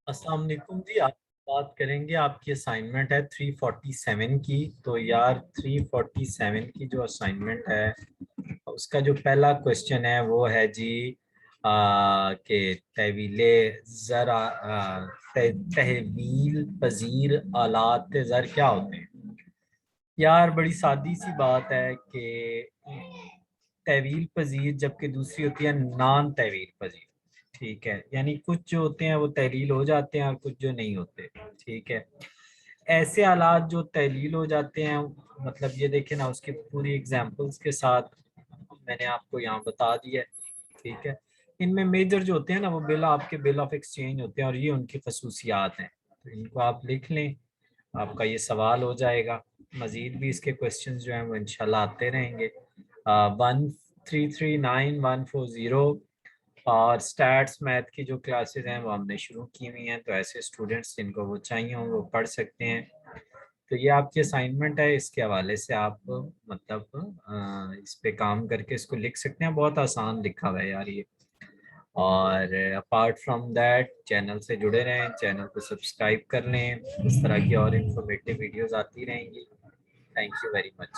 अस्सलाम वालेकुम जी। आप बात करेंगे, आपकी असाइनमेंट है 347 की। तो यार 347 की जो असाइनमेंट है उसका जो पहला क्वेश्चन है वो है जी कि तहवीले ज़र तहवील पजीर आलात ज़र क्या होते हैं। यार बड़ी सादी सी बात है कि तहवील पजीर जबकि दूसरी होती है नान तहवील पजीर। ठीक है, यानी कुछ जो होते हैं वो तहलील हो जाते हैं और कुछ जो नहीं होते। ठीक है, ऐसे हालात जो तहलील हो जाते हैं, मतलब ये देखें ना, उसकी पूरी एग्जांपल्स के साथ मैंने आपको यहाँ बता दिया है। ठीक है, इनमें मेजर जो होते हैं ना वो आपके बिल ऑफ एक्सचेंज होते हैं और ये उनकी खसूसियात हैं। तो इनको आप लिख लें, आपका ये सवाल हो जाएगा। मजीद भी इसके क्वेश्चंस जो हैं वो इंशाल्लाह आते रहेंगे। 1339140 और स्टैट्स मैथ की जो क्लासेस हैं वो हमने शुरू की हुई हैं, तो ऐसे स्टूडेंट्स जिनको वो चाहिए हों वो पढ़ सकते हैं। तो ये आपकी असाइनमेंट है, इसके हवाले से आप मतलब इस पे काम करके इसको लिख सकते हैं। बहुत आसान लिखा हुआ है यार ये। और अपार्ट फ्रॉम दैट चैनल से जुड़े रहें, चैनल को सब्सक्राइब कर लें, इस तरह की और इंफॉर्मेटिव वीडियोस आती रहेंगी। Thank you very much.